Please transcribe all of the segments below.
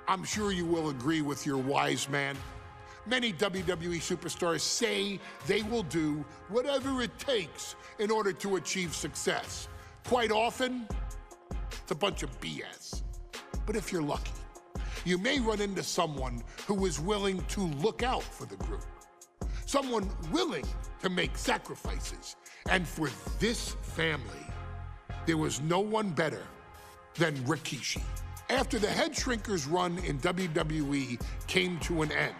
I'm sure you will agree with your wise man. Many WWE superstars say they will do whatever it takes in order to achieve success. Quite often, it's a bunch of BS. But if you're lucky, you may run into someone who is willing to look out for the group. Someone willing to make sacrifices. And for this family, there was no one better than Rikishi. After the Head Shrinkers run in WWE came to an end,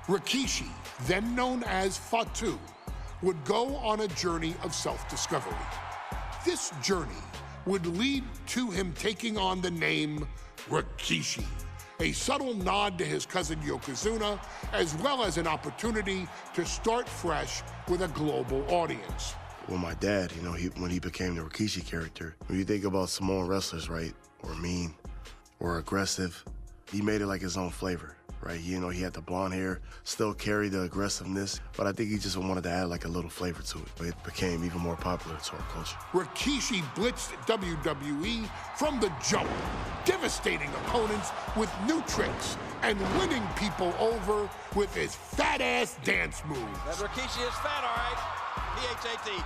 Rikishi, then known as Fatu, would go on a journey of self-discovery. This journey would lead to him taking on the name Rikishi, a subtle nod to his cousin Yokozuna, as well as an opportunity to start fresh with a global audience. Well, my dad, when he became the Rikishi character, when you think about Samoan wrestlers, right, or mean, or aggressive, he made it like his own flavor, right? He had the blonde hair, still carried the aggressiveness, but I think he just wanted to add like a little flavor to it. But it became even more popular to our culture. Rikishi blitzed WWE from the jump, devastating opponents with new tricks and winning people over with his fat-ass dance moves. That Rikishi is fat, all right. P-H-A-T.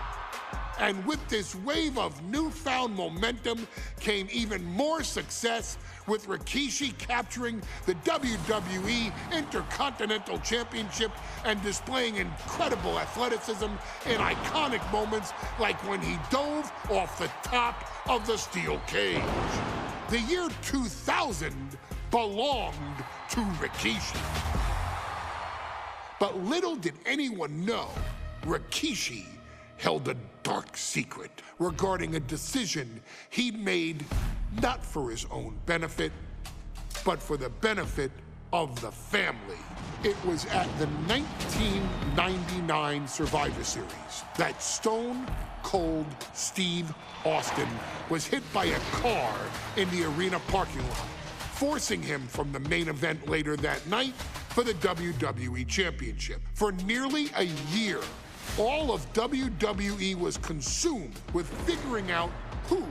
And with this wave of newfound momentum came even more success, with Rikishi capturing the WWE Intercontinental Championship and displaying incredible athleticism in iconic moments like when he dove off the top of the steel cage. The year 2000 belonged to Rikishi. But little did anyone know, Rikishi held a dark secret regarding a decision he'd made not for his own benefit, but for the benefit of the family. It was at the 1999 Survivor Series that Stone Cold Steve Austin was hit by a car in the arena parking lot, forcing him from the main event later that night for the WWE Championship. For nearly a year, all of WWE was consumed with figuring out who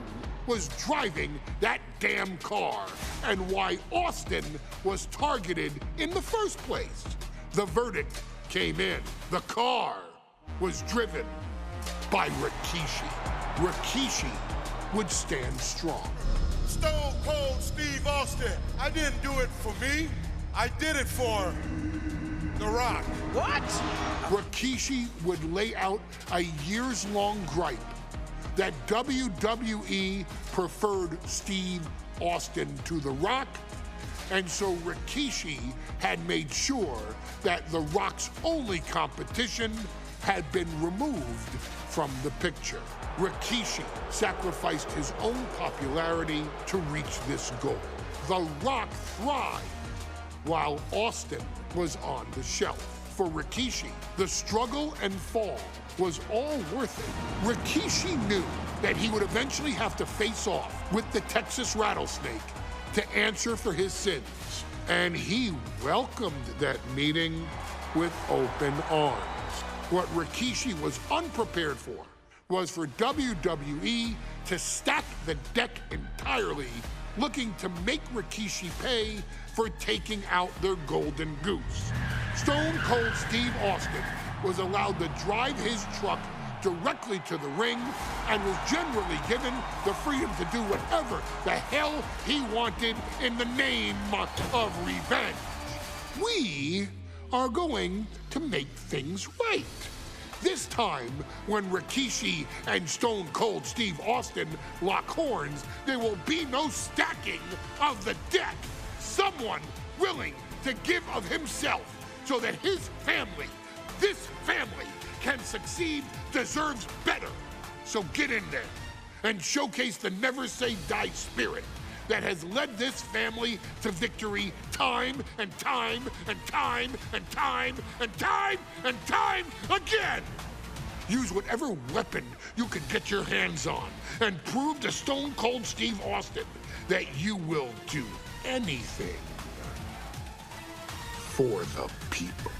was driving that damn car and why Austin was targeted in the first place. The verdict came in. The car was driven by Rikishi. Rikishi would stand strong. Stone Cold Steve Austin, I didn't do it for me. I did it for The Rock. What? Rikishi would lay out a years-long gripe that WWE preferred Steve Austin to The Rock, and so Rikishi had made sure that The Rock's only competition had been removed from the picture. Rikishi sacrificed his own popularity to reach this goal. The Rock thrived while Austin was on the shelf. For Rikishi, the struggle and fall was all worth it. Rikishi knew that he would eventually have to face off with the Texas Rattlesnake to answer for his sins. And he welcomed that meeting with open arms. What Rikishi was unprepared for was for WWE to stack the deck entirely, looking to make Rikishi pay for taking out their golden goose. Stone Cold Steve Austin was allowed to drive his truck directly to the ring and was generally given the freedom to do whatever the hell he wanted in the name of revenge. We are going to make things right. This time, when Rikishi and Stone Cold Steve Austin lock horns, there will be no stacking of the deck. Someone willing to give of himself so that his family, this family, can succeed, deserves better. So get in there and showcase the never say die spirit that has led this family to victory time and time and time and time and time and time again. Use whatever weapon you can get your hands on and prove to Stone Cold Steve Austin that you will do anything for the people.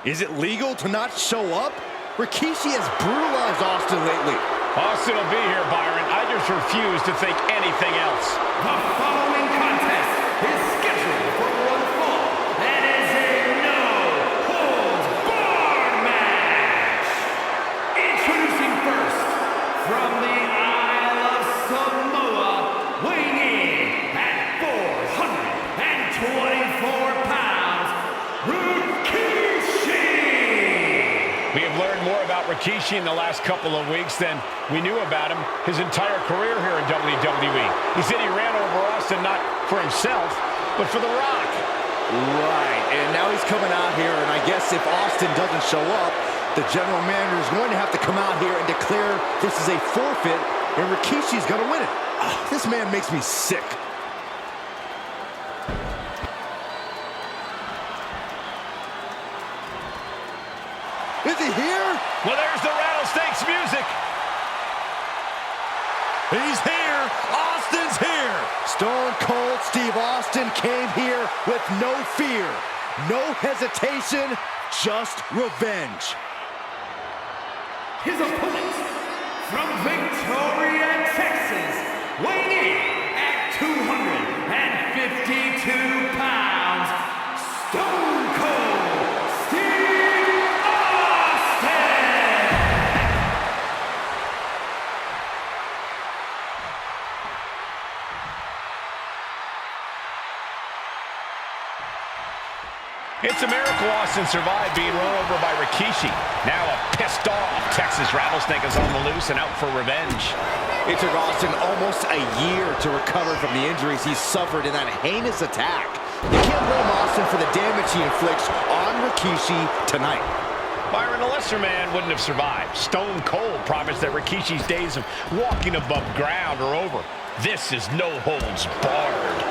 Is it legal to not show up? Rikishi has brutalized Austin lately. Austin will be here, Byron. I just refuse to think anything else. The following contest is scheduled for one fall and is a no-holds-barred match. Introducing first, from the Isle of Samoa, weighing in at 424 pounds, Rikishi! We have learned more about Rikishi in the last couple of weeks than we knew about him his entire career here in WWE. He said he ran over Austin not for himself, but for The Rock. Right, and now he's coming out here, and I guess if Austin doesn't show up, the general manager is going to have to come out here and declare this is a forfeit, and Rikishi's going to win it. This man makes me sick. Is he here? Well, there's the rattlesnakes music. He's here. Austin's here. Stone Cold Steve Austin came here with no fear, no hesitation, just revenge. His opponent, from Victoria, Texas, weighing in at 252 pounds, Stone Cold Steve Austin! It's a miracle Austin survived being run over by Rikishi. Now a pissed off Texas Rattlesnake is on the loose and out for revenge. It took Austin almost a year to recover from the injuries he suffered in that heinous attack. You can't blame Austin for the damage he inflicts on Rikishi tonight. Byron, a lesser man wouldn't have survived. Stone Cold promised that Rikishi's days of walking above ground are over. This is no holds barred.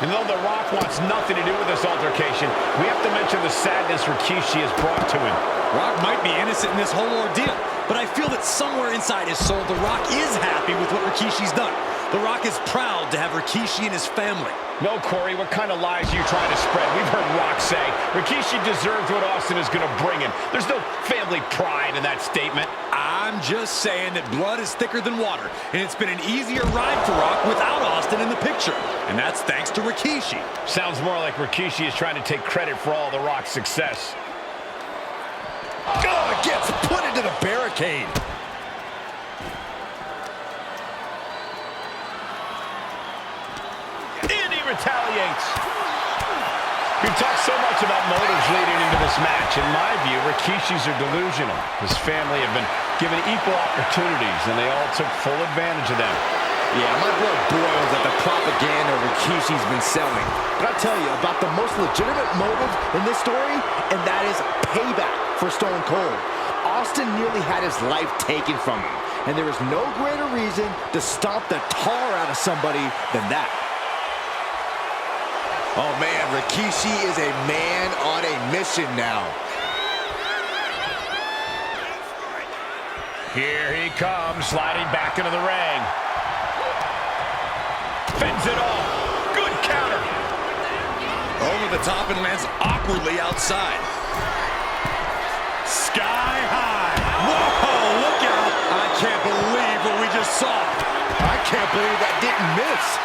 And though The Rock wants nothing to do with this altercation, we have to mention the sadness Rikishi has brought to him. Rock might be innocent in this whole ordeal, but I feel that somewhere inside his soul, The Rock is happy with what Rikishi's done. The Rock is proud to have Rikishi and his family. No, Corey, what kind of lies are you trying to spread? We've heard Rock say Rikishi deserves what Austin is going to bring him. There's no family pride in that statement. I'm just saying that blood is thicker than water, and it's been an easier ride for Rock without Austin in the picture. And that's thanks to Rikishi. Sounds more like Rikishi is trying to take credit for all The Rock's success. Oh, it gets put into the barricade. And he retaliates. We talk so much about motives leading into this match. In my view, Rikishis are delusional. His family have been given equal opportunities, and they all took full advantage of them. Yeah, my blood boils at the propaganda Rikishi's been selling. But I'll tell you about the most legitimate motive in this story, and that is payback for Stone Cold. Austin nearly had his life taken from him, and there is no greater reason to stomp the tar out of somebody than that. Oh man, Rikishi is a man on a mission now. Here he comes, sliding back into the ring. Fends it off. Good counter. Over the top and lands awkwardly outside. Sky high. Whoa, look out. I can't believe what we just saw. I can't believe that didn't miss.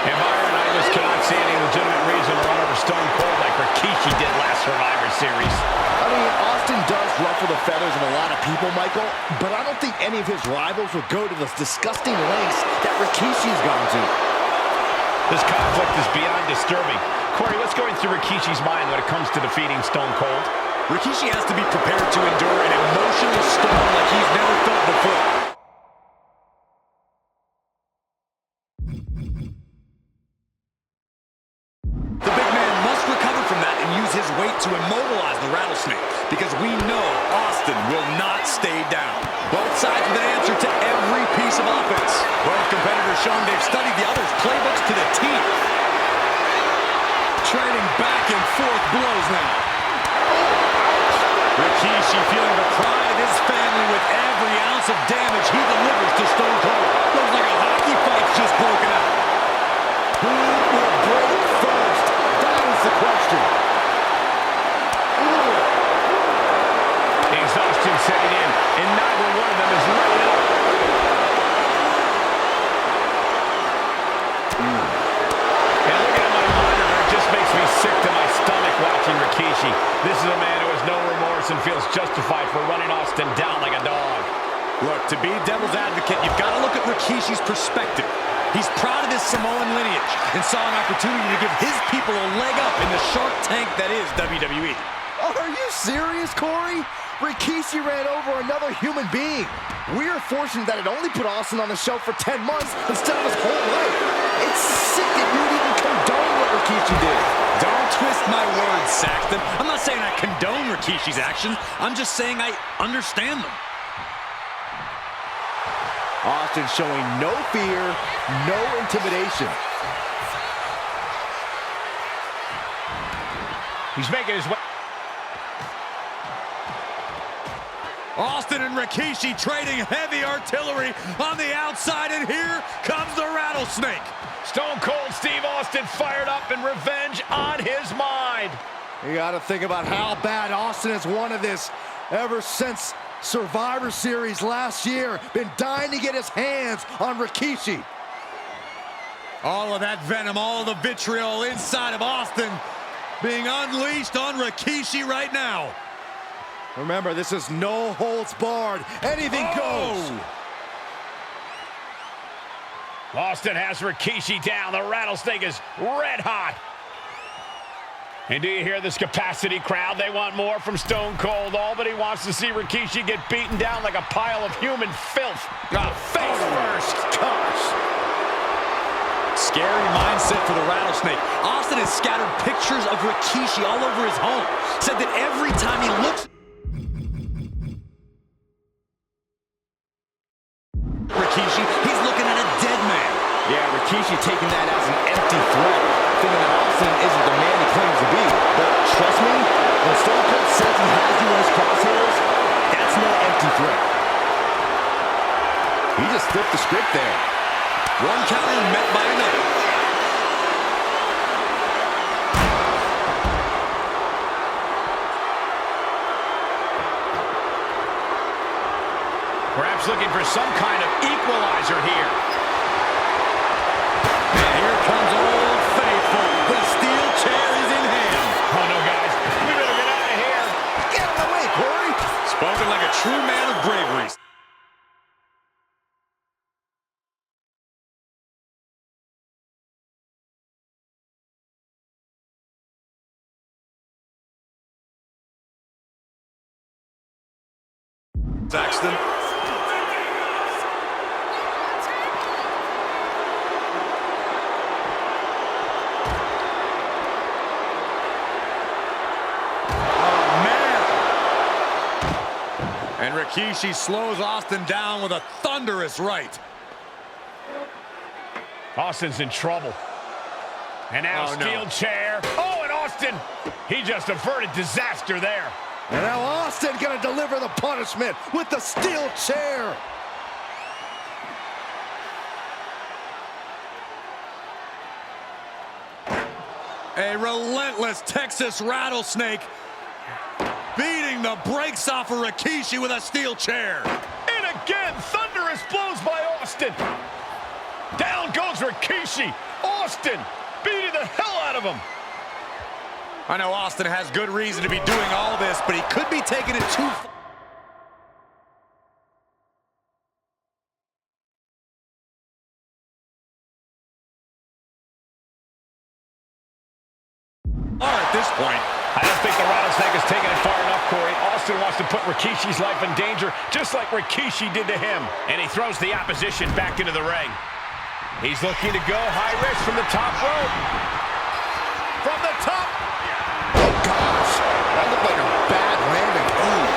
And Byron, I just cannot see any legitimate reason to run over Stone Cold like Rikishi did last Survivor Series. I mean, Austin does ruffle the feathers of a lot of people, Michael, but I don't think any of his rivals would go to the disgusting lengths that Rikishi's gone to. This conflict is beyond disturbing. Corey, what's going through Rikishi's mind when it comes to defeating Stone Cold? Rikishi has to be prepared to endure an emotional storm like he's never felt before. The big man must recover from that and use his weight to immobilize the rattlesnake, because we know Austin will not stay down. Both sides with an answer to every piece of offense. Both competitors showing they've studied the other's playbooks to the T. Trading back and forth blows now. Rikishi feeling the pride of his family with every ounce of damage he delivers to Stone Cold. Looks like a hockey fight's just broken out. Who will break first? That is the question. Exhaustion setting in, and neither one of them is letting up. And looking at my monitor, it just makes me sick to my stomach watching Rikishi. This is a man who has no remorse and feels justified for running Austin down like a dog. Look, to be devil's advocate, you've got to look at Rikishi's perspective. He's proud of his Samoan lineage and saw an opportunity to give his people a leg up in the shark tank that is WWE. Are you serious, Corey? Rikishi ran over another human being. We're fortunate that it only put Austin on the shelf for 10 months instead of his whole life. It's sick that you would even condone what Rikishi did. Don't twist my words, Saxton. I'm not saying I condone Rikishi's actions. I'm just saying I understand them. Austin showing no fear, no intimidation. He's making his way. Austin and Rikishi trading heavy artillery on the outside, and here comes the rattlesnake. Stone Cold Steve Austin fired up and revenge on his mind. You got to think about how bad Austin has wanted this ever since Survivor Series last year. Been dying to get his hands on Rikishi. All of that venom, all of the vitriol inside of Austin being unleashed on Rikishi right now. Remember, this is no holds barred. Anything goes. Austin has Rikishi down. The rattlesnake is red hot. And do you hear this capacity crowd? They want more from Stone Cold. All but he wants to see Rikishi get beaten down like a pile of human filth. Face first. Gosh. Scary mindset for the rattlesnake. Austin has scattered pictures of Rikishi all over his home. Said that every time he looks Rikishi, he's looking at a dead man. Yeah, Rikishi taking that as an empty threat, thinking that Austin isn't the man he claims to be. But trust me, when Stone Cold says he has you in his crosshairs, that's no empty threat. He just flipped the script there. One counter met by another. Perhaps looking for some kind of equalizer here. And here comes Old Faithful. The steel chair is in hand. Oh no, guys. We better get out of here. Get out of the way, Corey. Spoken like a true man of bravery. Saxton. And Rikishi slows Austin down with a thunderous right. Austin's in trouble. And now steel chair. Oh, and Austin, he just averted disaster there. And now Austin gonna deliver the punishment with the steel chair. A relentless Texas rattlesnake beating the brakes off of Rikishi with a steel chair. And again, thunderous blows by Austin. Down goes Rikishi. Austin beating the hell out of him. I know Austin has good reason to be doing all this, but he could be taking it too far. At this point, I don't think the rattlesnake has taken it far enough, Corey. Austin wants to put Rikishi's life in danger, just like Rikishi did to him. And he throws the opposition back into the ring. He's looking to go high risk from the top rope. From the top. Oh, gosh. That looked like a bad landing. Ooh.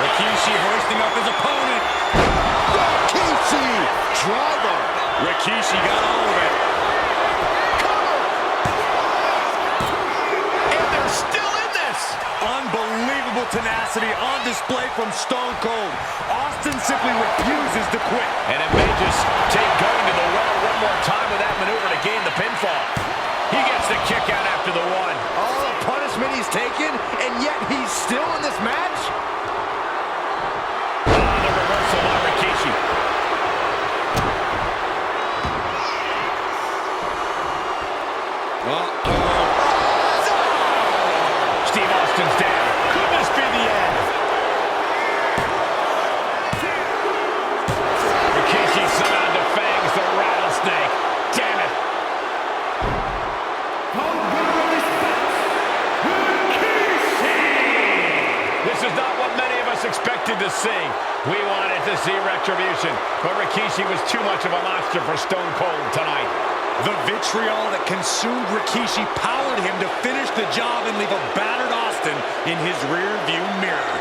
Rikishi hoisting up his opponent. Rikishi! Driver. Rikishi got all of it. Unbelievable tenacity on display from Stone Cold. Austin simply refuses to quit. And it may just take going to the well one more time with that maneuver to gain the pinfall. He gets the kick out after the one. Oh, the punishment embarrassment he's taken, and yet he's still in this match? The reversal by Rikishi. Steve Austin's down. Could this be the end? Rikishi somehow defangs the rattlesnake. Damn it. This is not what many of us expected to see. We wanted to see retribution, but Rikishi was too much of a monster for Stone Cold tonight. The vitriol that consumed Rikishi powered him to finish the job and leave a battered Austin in his rear-view mirror.